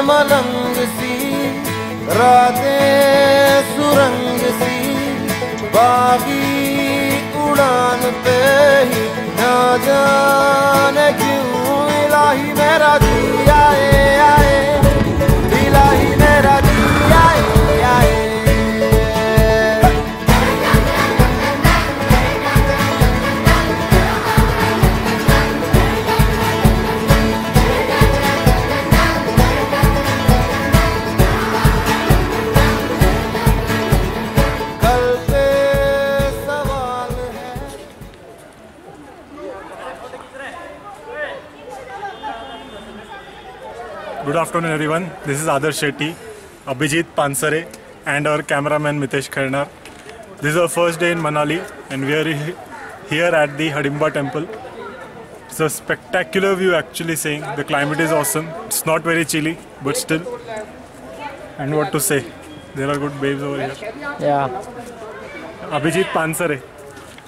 मलंग सी, रातें सुरंग सी, बागी उड़ान पे ही ना जाने क्यों इलाही मेरा जी आए आए, इलाही मेरा जी आए आए। Good afternoon everyone, this is Adarsh Shetty, Abhijit Pansare and our cameraman Mitesh Kharnar. This is our first day in Manali and we are here at the Hidimba temple. It's a spectacular view actually, saying the climate is awesome. It's not very chilly but still, and what to say, there are good babes over here. Yeah. Abhijit Pansare.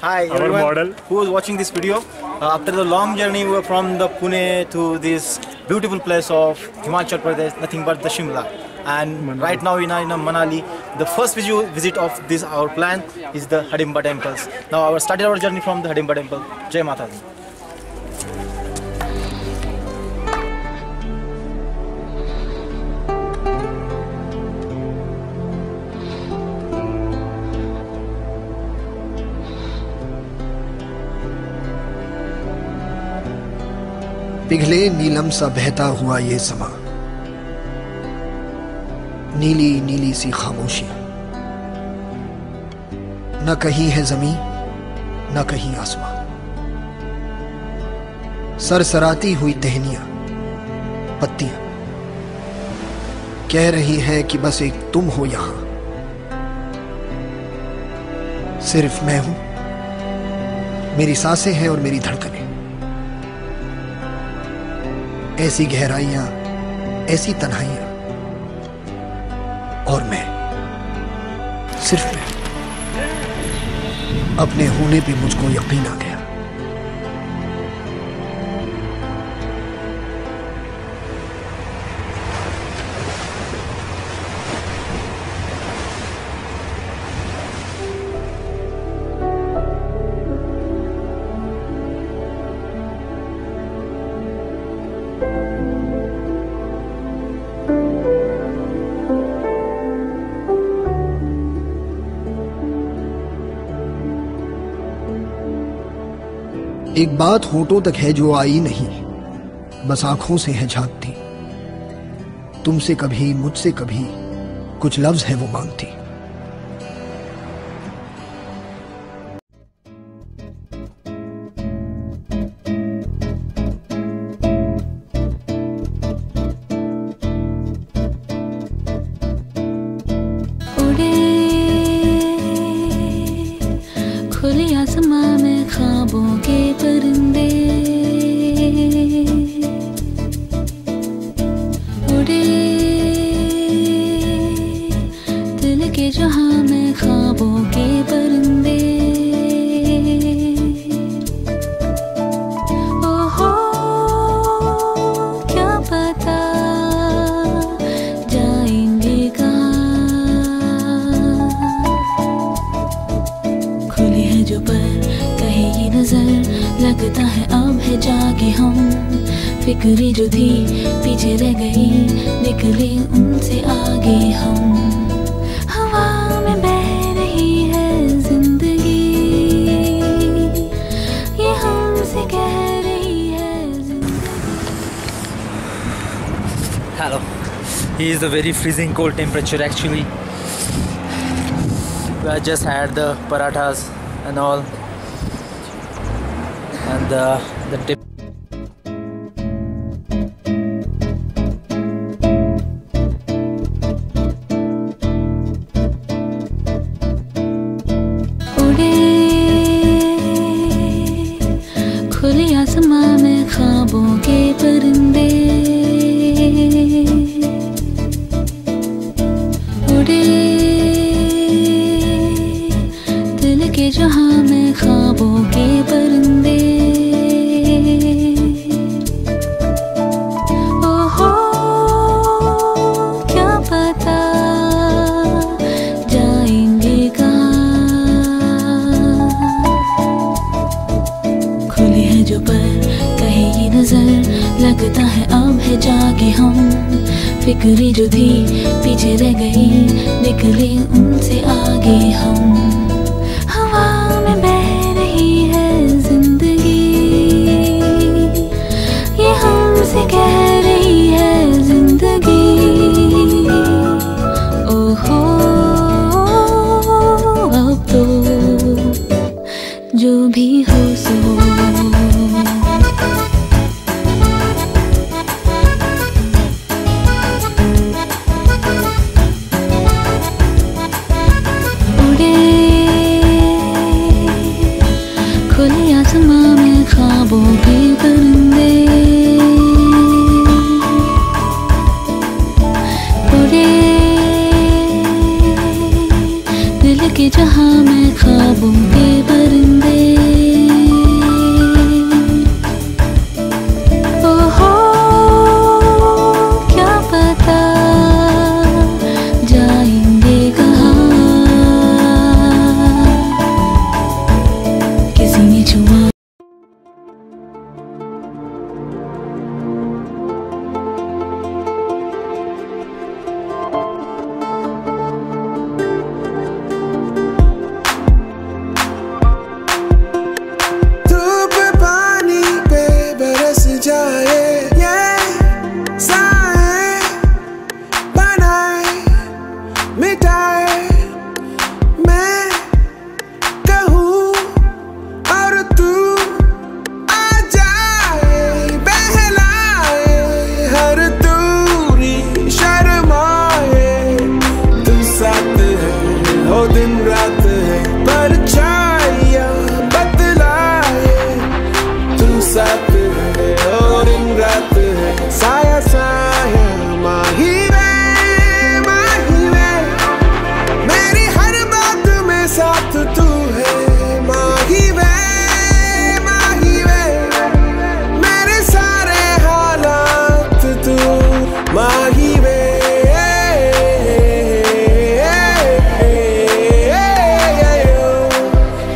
Hi our everyone model who is watching this video. After the long journey we were from the Pune to this beautiful place of Himachal Pradesh, nothing but the Shimla. And Manali. Right now we are in Manali. The first visit of this our plan is the Hidimba temples. Now started our journey from the Hidimba temple. Jai Mata Di. पिघले नीलम सा बहता हुआ ये समा, नीली नीली सी खामोशी, न कहीं है जमीन न कहीं आसमां, सरसराती हुई टहनियां पत्तियां कह रही हैं कि बस एक तुम हो यहां, सिर्फ मैं हूं, मेरी सांसें हैं और मेरी धड़कनें, ऐसी गहराइयां, ऐसी तन्हाइयां, और मैं, सिर्फ मैं। अपने होने पे मुझको यकीन आ गया। एक बात होठों तक है जो आई नहीं, बस आंखों से है झांकती, तुमसे कभी मुझसे कभी कुछ लफ्ज है वो मांगती। खुले आसमां में ख्वाबों के परिंदे उड़े, दिल के जहां में ख्वाबों के परिंदे। ओहो क्या पता जाएंगे कहाँ, खुली है जो पर कहे ये नजर, लगता है अब है जाके हम, फिक्रें जो थी पीछे रह गई, निकले उनसे आगे हम। हवा में बह रही है जिंदगी, ये हमसे कह रही है जिंदगी। Hello. He is a very freezing cold temperature actually. I just had the parathas and all, and the tip. उड़े खुले आसमां में ख्वाबों के परिंदे, उड़े दिल के जहां में ख्वाबों के परिंदे। फिक्री जो थी पीछे रह गई, निकले उनसे आगे हम। हवा में बह रही है जिंदगी, ये हमसे कह रही है जिंदगी। ओहो अब तो जो भी हो सो। उड़े खुले आसमां में ख्वाबों के परिंदे, उड़े दिल के जहां में ख्वाबों के परिंदे। ओहो क्या पता जाएंगे कहाँ, किसी ने छुआ। धूप पानी पे बरस जाए, ये साए बनाए मिटाए, मैं कहूँ और तू आ जाए, बहलाए हर दूरी शर्माए। तू साथ है हो दिन रात है, परछाइयाँ बतलाए। तू साथ है हो दिन रात है, साया साया माही वे, मेरी हर बात में साथ तू है। माही वे मेरे सारे हालात तू। माही वे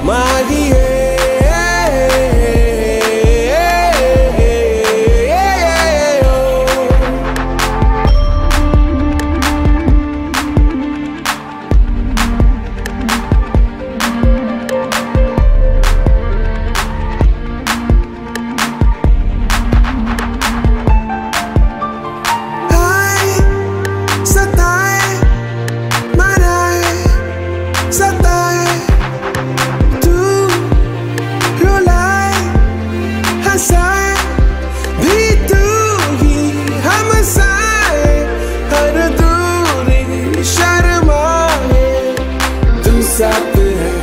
माही आए सताए मनाए सताए, तू रुलाए हंसाए भी तू ही हमसाए, हर दूरी शर्माए। तू साथ है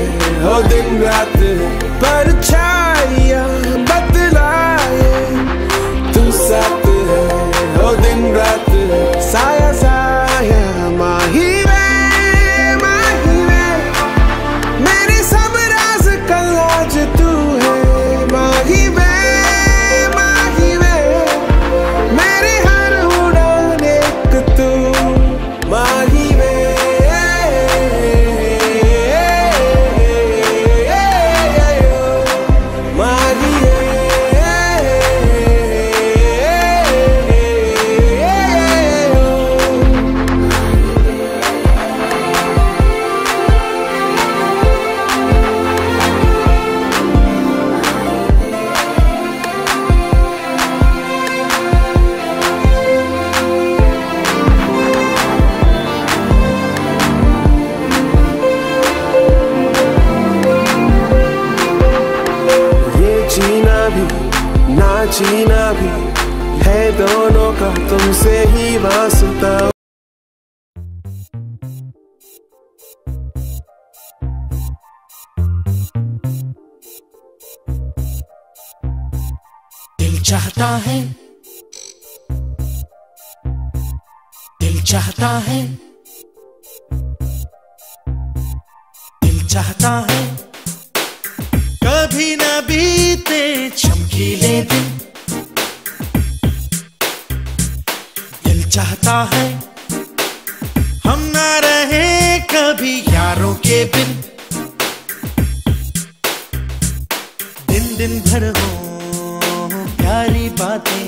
हो दिन रात है, परछाइयाँ बतलाए। तू साथ है हो दिन रात है, साया साया माही वे मेरे सब राज कल आज तू है। माही वे मेरे हर उड़ान एक तू। माही वे जीना भी है दोनों का तुमसे ही वास्ता। दिल चाहता है, दिल चाहता है, दिल चाहता है कभी न बीते चमकीले दिन। दिल चाहता है हम ना रहे कभी यारों के बिन। दिन दिन भर हो प्यारी बातें,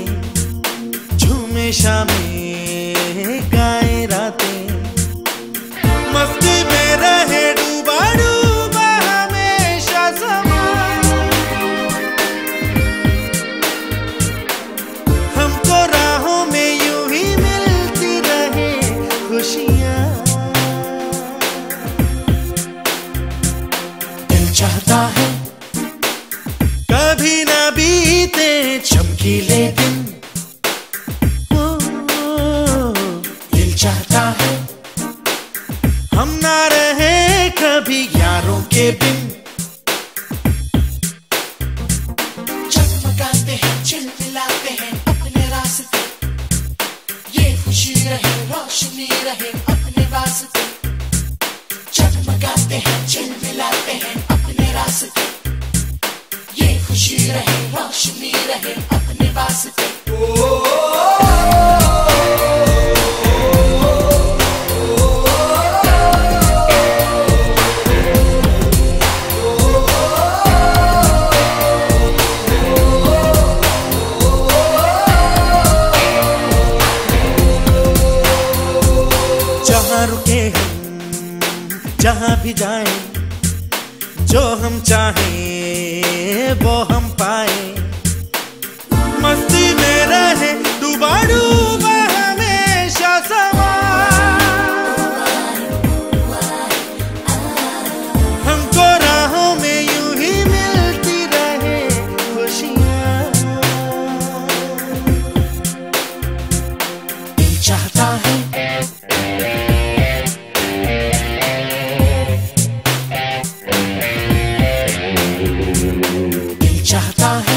झूमे शामें के बिन चमकाते हैं, चिलमिलाते हैं अपने रास्ते, ये खुशी रहे रोशनी रहे अपने वास्ते। चमकाते हैं, चिलमिलाते हैं अपने रास्ते, ये खुशी रहे रोशनी रहे अपने वास्ते। जहाँ रुके हम, जहाँ भी जाएं, जो हम चाहें वो हम पाए। मस्ती में रहे डूबा डूबा हमेशा समा, हमको राहों में यूं ही मिलती रहे खुशियाँ। दिल चाहता है चाहता है,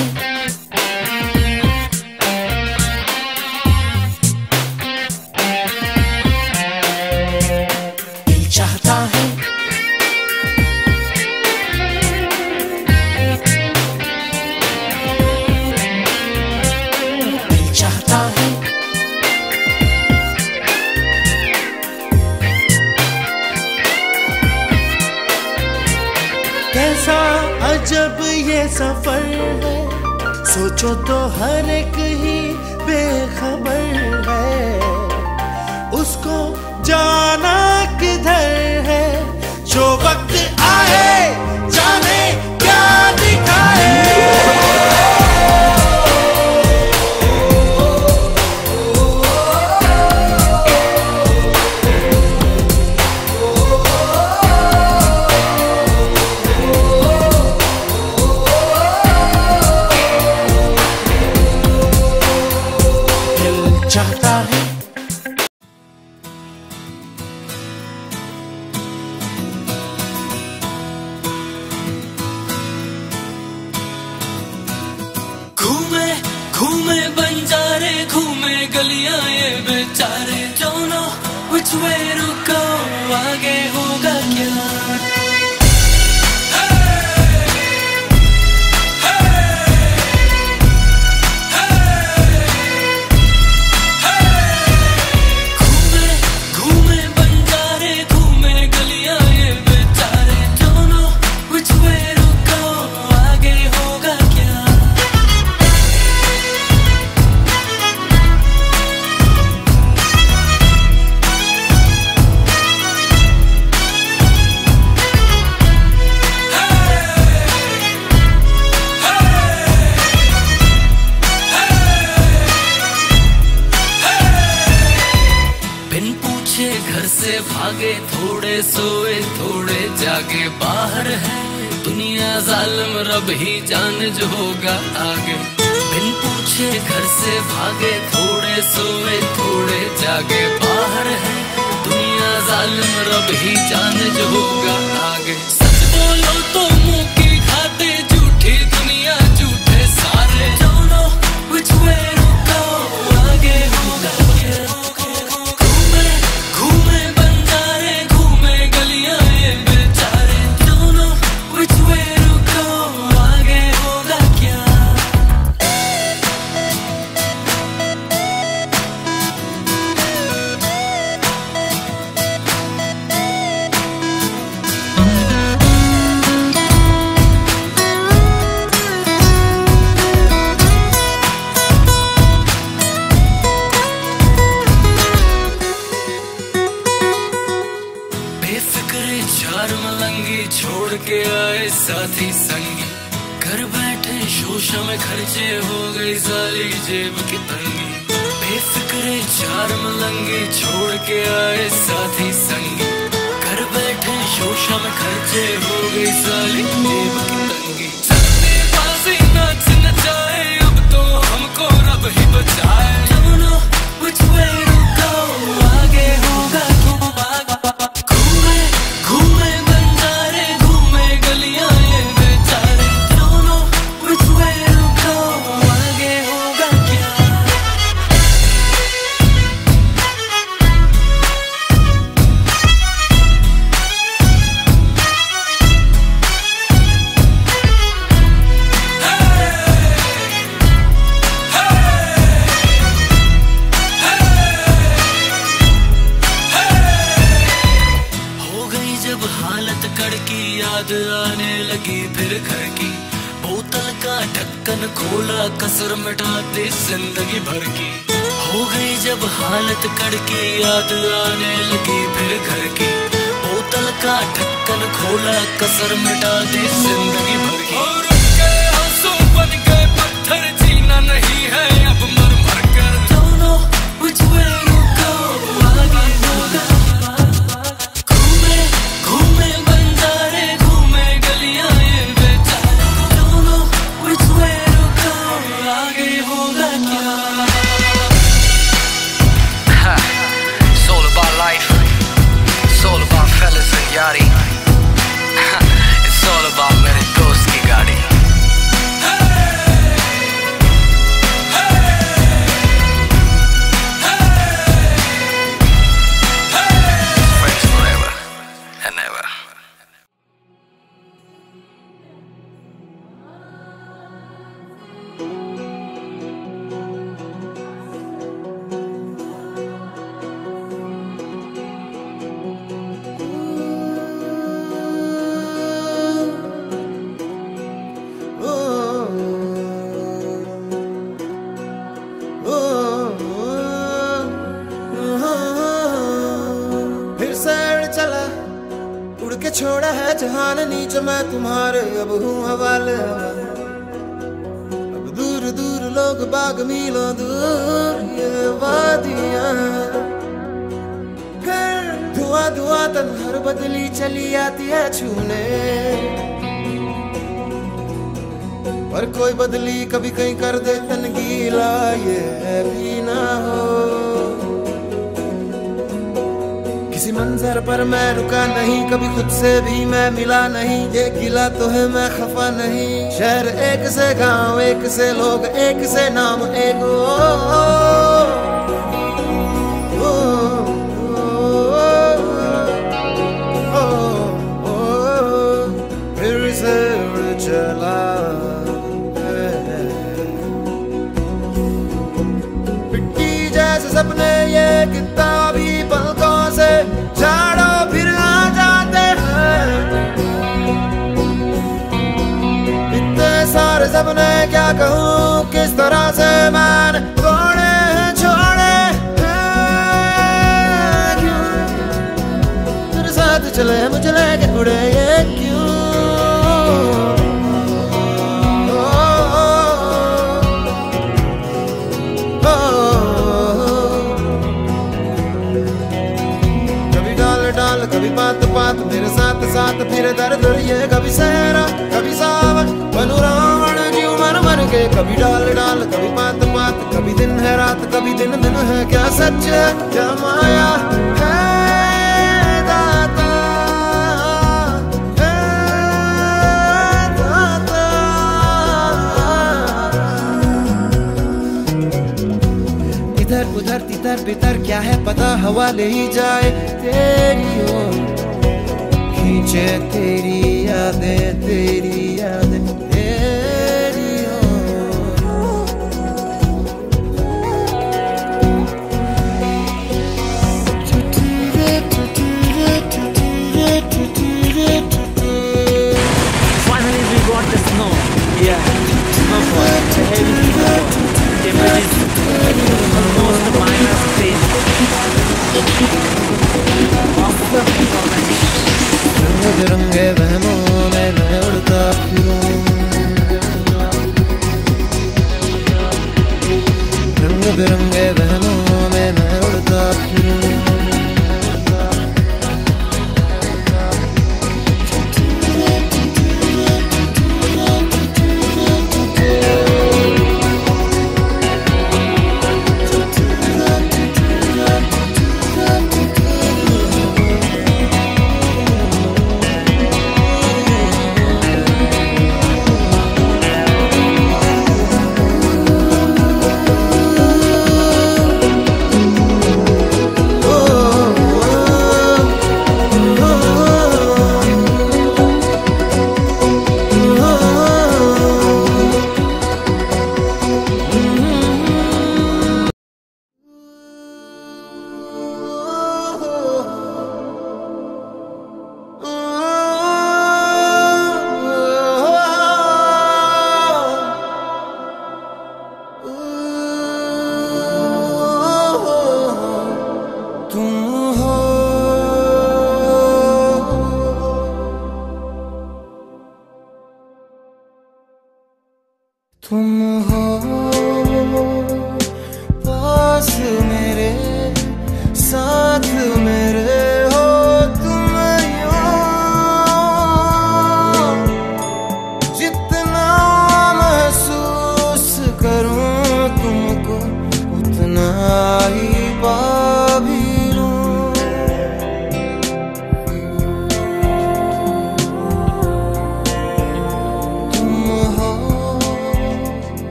दिल चाहता है, दिल चाहता है। कैसा अजब ये सफर है, सोचो तो हर एक ही बेखबर है। उसको जाना किधर है, जो वक्त आए जाने क्या दिखाए। चाहता है घूमे घूमे बंजारे, घूमे गलियां ये बेचारे। Don't know which way to go, आगे होगा क्या। घर से भागे, थोड़े सोए थोड़े जागे। बाहर है दुनिया जालिम, रब ही जाने जो होगा आगे। बिन पूछे घर से भागे, थोड़े सोए थोड़े जागे। बाहर है दुनिया जालिम, रब ही जाने जो होगा आगे। सच बोलो तो मुंह की खाते, झूठी दुनिया झूठे सारे। Don't know which way to go, आगे होगा क्या। चार मलंगी छोड़ के आए साथी संगी, घर बैठे शोशा में खर्चे हो गई सारी जेब की तंगी। बेफिक्रे चार मलंगी छोड़ के आए साथी संगी, घर बैठे शोशा में खर्चे हो गई सारी जेब की तंगी। चलने बाजी नाच नचाए, अब तो हमको रब ही बचाए। Don't know which way to go, आगे होगा क्यों। घूमे घूमे बंजारे, घूमे याद आने लगी फिर घर की। बोतल का ढक्कन खोला, कसर मिटा दी जिंदगी भर की। हो गई जब हालत कड़की, याद आने लगी फिर घर की। बोतल का ढक्कन खोला, कसर मिटा दी जिंदगी भर की। और उनके आंसू बन गए पत्थर, जीना नहीं है अब मर मर कर। Don't know which way to go, आगे होगा। घूमे घूमे बंजारे, घूमे गलियां ये बेचारे। Don't know which way to go, आगे होगा क्या। It's all about life. It's all about fellas and yachty. It's all about मेरे दोस्त की गाड़ी। Friends forever and ever. फिर से उड़ चला, उड़ के छोड़ा है जहान नीचे, मैं तुम्हारे अब हूँ हवाले। अब दूर दूर लोग बाग मीलों दूर ये वादियाँ। फिर धुआं धुआं तन्हार बदली चली आती है छूने, पर कोई बदली कभी कहीं कर दे तन गीला, ये भी ना हो। किसी मंजर पर मैं रुका नहीं, कभी खुद से भी मैं मिला नहीं। ये गिला तो है मैं खफा नहीं, शहर एक से गांव एक से लोग एक से नाम एक। फिर से उड़ चला, मिट्टी जैसे सपने ये किताबी पलकों से झाड़ो फिर आ जाते हैं। इतने सारे सपने क्या कहूँ, किस तरह से मैंने तोड़े हैं छोड़े हैं। क्यों तेरे साथ चले मुझे लेके उड़े ये क्यों। कभी बात बात मेरे साथ साथ फिर दर्द ये, कभी सहरा कभी सावन बनू रावण जीव मर मर के। कभी डाल डाल कभी बात बात, कभी दिन है रात कभी दिन दिन है। क्या सच है क्या माया है दाता, है दाता। इधर उधर तितर बितर क्या है पता, हवा ले ही जाए तेरी ओर। खींचे तेरी यादें तेरी यादें तेरी ओर। Finally we got the snow. Yeah, snowfall. The heavy snowfall. Temperature almost -10. रंग बिरंगे वहमों में मैं उड़ता फिरूं, रंग बिरंगे वहमों में मैं उड़ता फिरूं। तुम हो पास मेरे, साथ मेरे हो तुम यूं। जितना महसूस करूं तुमको उतना ही पा भी लूं।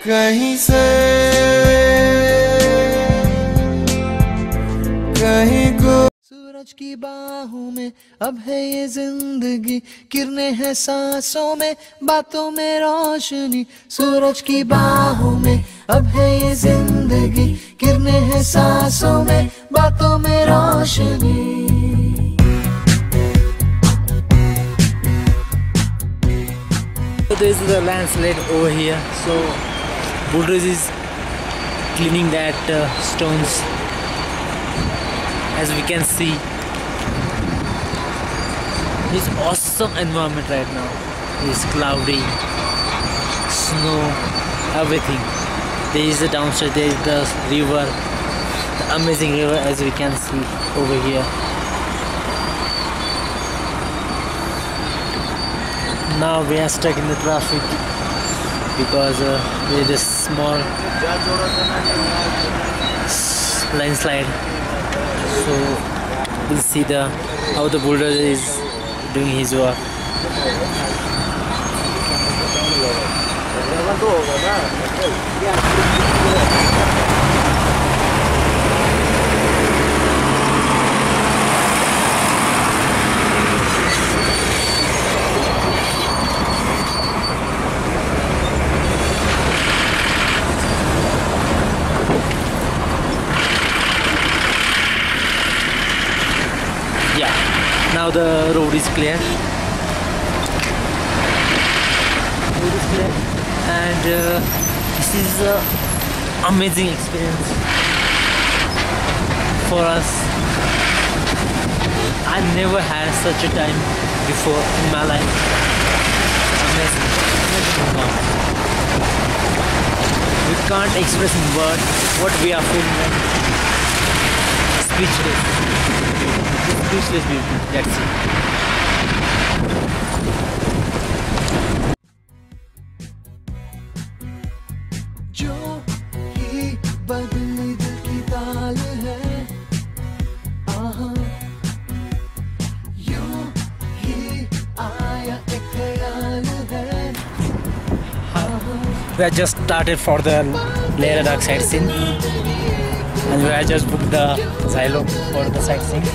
कहीं से कहीं को सूरज की बाहों में अब है ये जिंदगी, किरणें हैं सांसों में, बातों में रोशनी। सूरज की बाहों में अब है ये जिंदगी, किरणें हैं सांसों में, बातों में रोशनी। This is a landslide over here, so bulldozer is cleaning that stones. As we can see, it's awesome environment right now. It's cloudy, snow, everything. There is a downstairs, there is the river, the amazing river as we can see over here. Now we are stuck in the traffic because there is a small landslide. So we'll see how the bulldozer is doing his work. Now the road is clear. And this is an amazing experience for us. I never had such a time before in my life. Amazing. We can't express in words what we are feeling like. Speechless. Speechless beauty, that's it. जो ही बदली दिल की ताल है, आहा, यूं ही आया एक ख्याल है। We have just started for the Leh-Ladakh sightseeing, and we have just booked the Xylo for the sightseeing.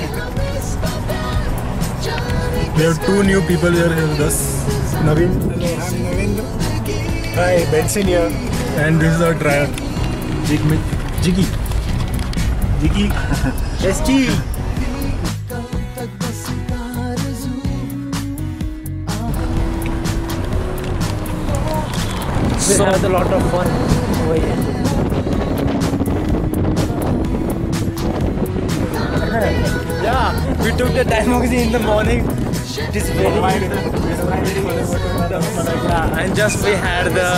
We have two new people here with us. Naveen. Hello, I'm Naveen. Hi, Benson here. And this is our driver, Jiggy. ST. We had a lot of fun over here. Yeah, we took the Dimoxy in the morning. It is very yeah, and just we had the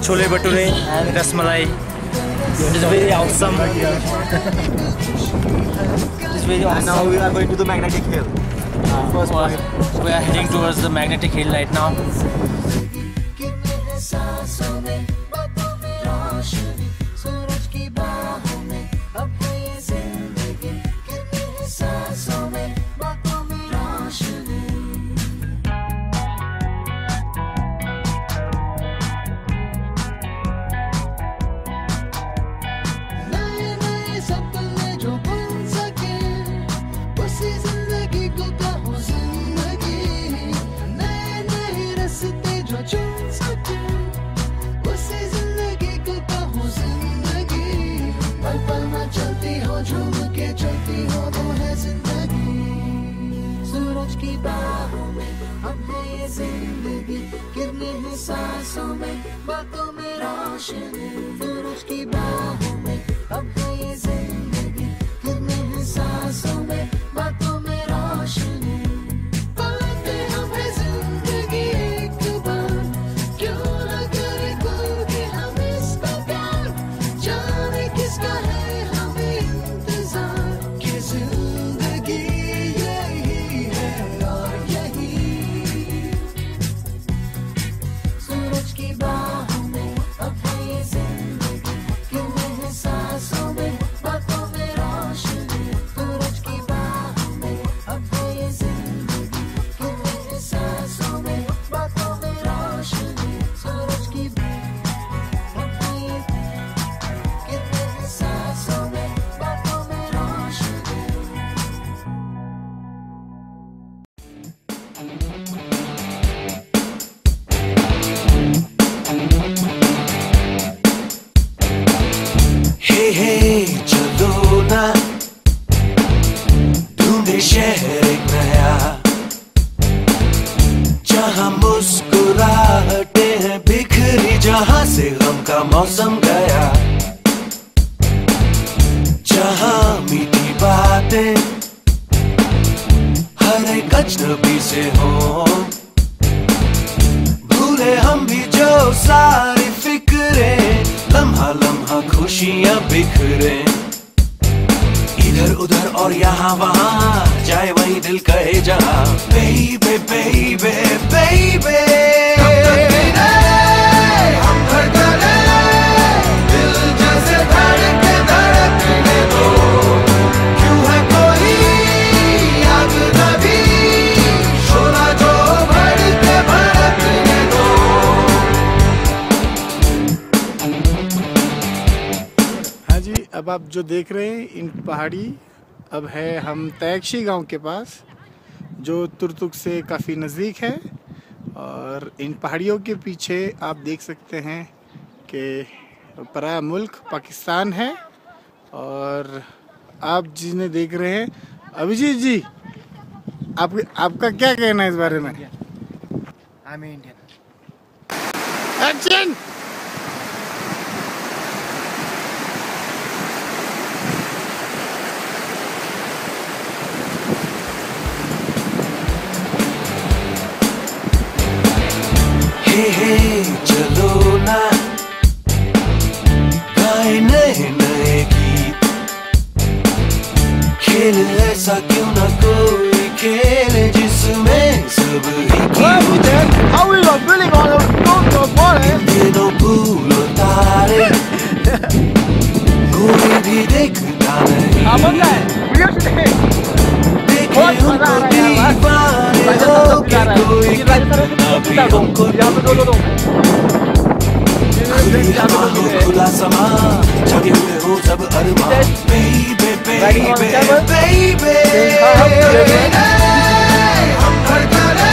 chole bhature and rasmalai. It is very awesome. It is very awesome. And now we are going to the magnetic hill. First point. We are heading towards the magnetic hill right now. सांसों में बातों में रोशनी सूरज की बाहों में अब है ये जिंदगी किरने हैं सांसों में बातों में रोशनी पाते हम है जिंदगी एक बार क्यों न करे कोई भी हम इसका प्यार जाने किसका है हमें इंतजार कि जिंदगी यही है और यही सूरज की बाहों में अब है ये जिंदगी किरने हैं सांसों में बातों में रोशनी सूरज की बाहों में अब है ये जिंदगी किरने हैं सांसों में बातों में रोशनी सूरज की अब है ये किरने हैं सांसों में बातों में रोशनी हे चलो ना ढूंढे शहर एक नया जहां मुस्कुराहटे हैं बिखरी जहां से गम का मौसम गया जहां मीठी बातें हर एक अजनबी से हो भूले हम भी जो सारी फिक्रे लम्हा लम्हा खुशियां बिखरे इधर उधर और यहाँ वहाँ जाए वही दिल कहे जहाँ बेबे बेबे बेबे हम धड़कने दिल जैसे धड़के धड़कने दो क्यों है कोई आग नबी शोला जो भड़के भड़कने दो हाँ जी, अब आप जो देख रहे हैं इन पहाड़ी अब है हम तैक्शी गांव के पास जो तुर्तुक से काफ़ी नज़दीक है और इन पहाड़ियों के पीछे आप देख सकते हैं कि पराया मुल्क पाकिस्तान है और आप जिन्हें देख रहे हैं अभिजीत जी आपका क्या कहना है इस बारे में? I am Indian. एक्शन! हे चलो ना गाए नए नए गीत खेल ऐसा क्यों ना कोई खेल जिसमें सब दिनों फूल तारे कोई भी देखता नहीं देखे उनको दीवाने हो के कोई हमको खुला समा जगे हुए हो सब अरमान बेबे बेबे बेबे हम धड़कने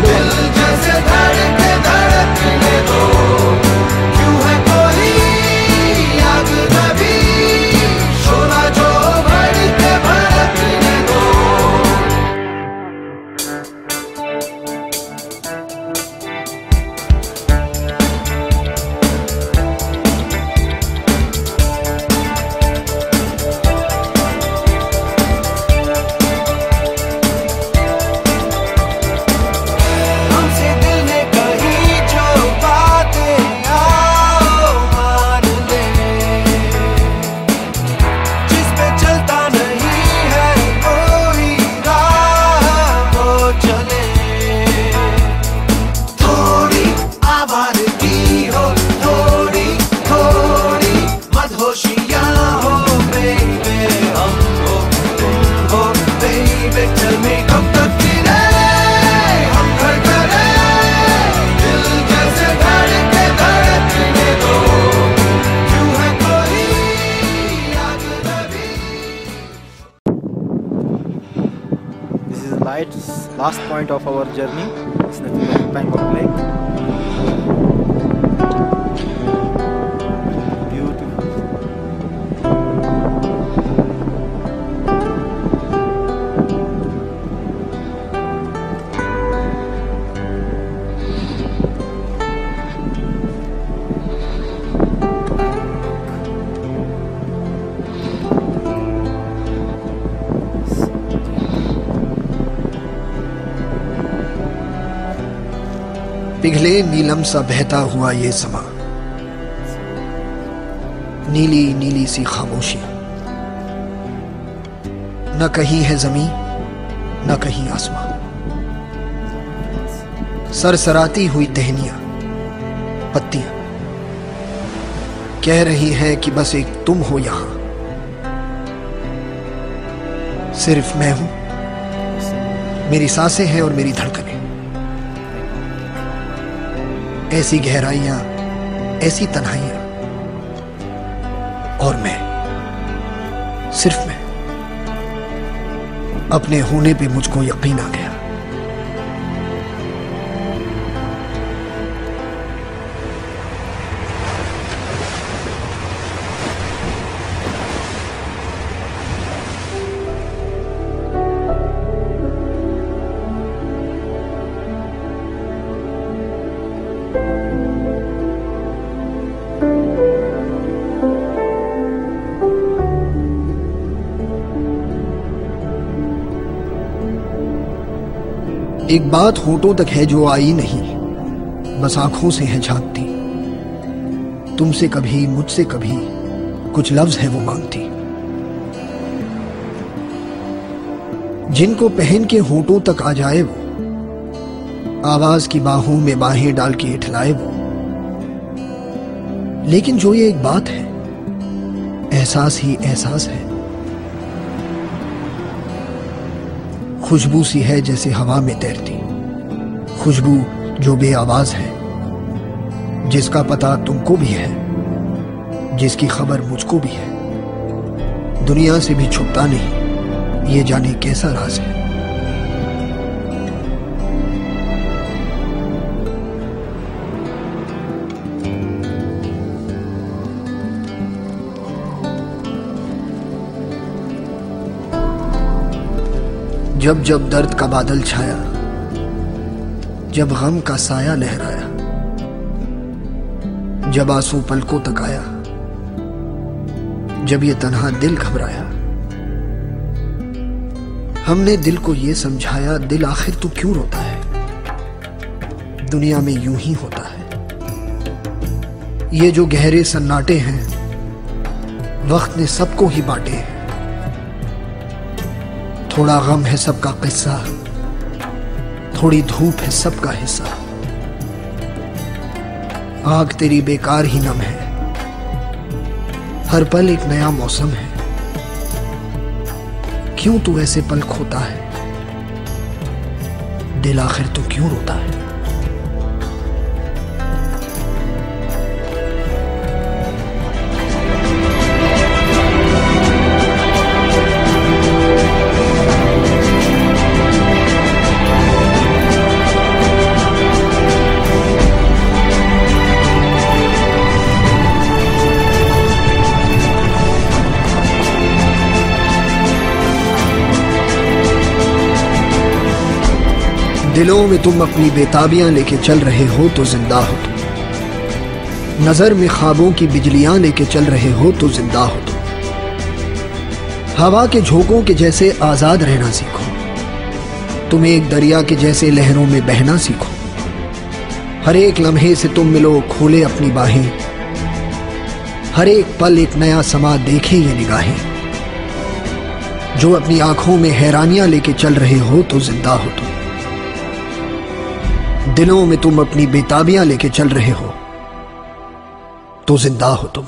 दिल जैसे धड़के धड़कने दो क्यों है कोई आग नबी शोला जो भड़के भड़कने दो right, last point of our journey is the Bangkok Lake. Beautiful. पिघले नीलम सा बहता हुआ ये समा, नीली नीली सी खामोशी, न कहीं है जमीन न कहीं आसमां, सरसराती हुई टहनियां पत्तियां कह रही हैं कि बस एक तुम हो यहां, सिर्फ मैं हूं, मेरी सांसें हैं और मेरी धड़कनें, ऐसी गहराइयां, ऐसी तन्हाइयां, और मैं, सिर्फ मैं। अपने होने पे मुझको यकीन आ गया। एक बात होठों तक है जो आई नहीं, बस आंखों से है झांकती। तुमसे कभी मुझसे कभी कुछ लफ्ज है वो मांगती। जिनको पहन के होठों तक आ जाए वो, आवाज की बाहों में बाहें डाल के इठलाए वो। लेकिन जो ये एक बात है, एहसास ही एहसास है। खुशबू सी है जैसे हवा में तैरती, खुशबू जो बेआवाज है, जिसका पता तुमको भी है, जिसकी खबर मुझको भी है। दुनिया से भी छुपता नहीं, ये जाने कैसा राज है। जब जब दर्द का बादल छाया, जब गम का साया लहराया, जब आंसू पलकों तक आया, जब ये तन्हा दिल घबराया, हमने दिल को ये समझाया, दिल आखिर तू क्यों रोता है, दुनिया में यूं ही होता है। ये जो गहरे सन्नाटे हैं, वक्त ने सबको ही बांटे हैं। थोड़ा गम है सबका किस्सा, थोड़ी धूप है सबका हिस्सा। आग तेरी बेकार ही नम है, हर पल एक नया मौसम है। क्यों तू ऐसे पल खोता है, दिल आखिर तू क्यों रोता है। दिलों में तुम अपनी बेताबियां लेके चल रहे हो तो जिंदा हो तुम, नजर में ख्वाबों की बिजलियां लेके चल रहे हो तो जिंदा हो तुम। हवा के झोंकों के जैसे आजाद रहना सीखो, तुम एक दरिया के जैसे लहरों में बहना सीखो। हर एक लम्हे से तुम मिलो, खोले अपनी बाहें, हर एक पल एक नया समा देखे ये निगाहें। जो अपनी आंखों में हैरानियां लेके चल रहे हो तो जिंदा हो तुम, दिलों में तुम अपनी बेताबियां लेके चल रहे हो तो जिंदा हो तुम।